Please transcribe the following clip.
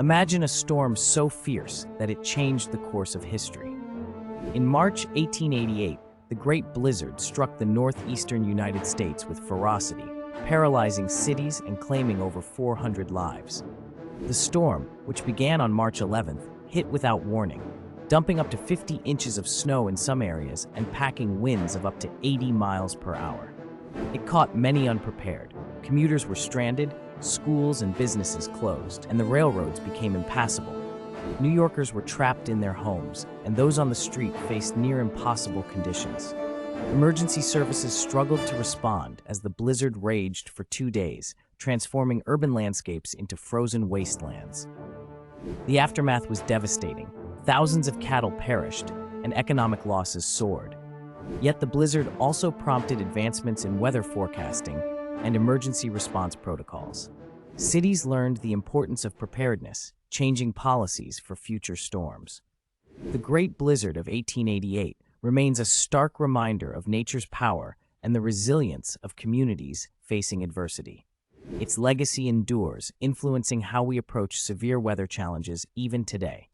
Imagine a storm so fierce that it changed the course of history. In March 1888, the Great Blizzard struck the northeastern United States with ferocity, paralyzing cities and claiming over 400 lives. The storm, which began on March 11th, hit without warning, dumping up to 50 inches of snow in some areas and packing winds of up to 80 miles per hour. It caught many unprepared. Commuters were stranded, schools and businesses closed, and the railroads became impassable. New Yorkers were trapped in their homes, and those on the street faced near impossible conditions. Emergency services struggled to respond as the blizzard raged for 2 days, transforming urban landscapes into frozen wastelands. The aftermath was devastating. Thousands of cattle perished, and economic losses soared. Yet the blizzard also prompted advancements in weather forecasting and emergency response protocols. Cities learned the importance of preparedness, changing policies for future storms. The Great Blizzard of 1888 remains a stark reminder of nature's power and the resilience of communities facing adversity. Its legacy endures, influencing how we approach severe weather challenges even today.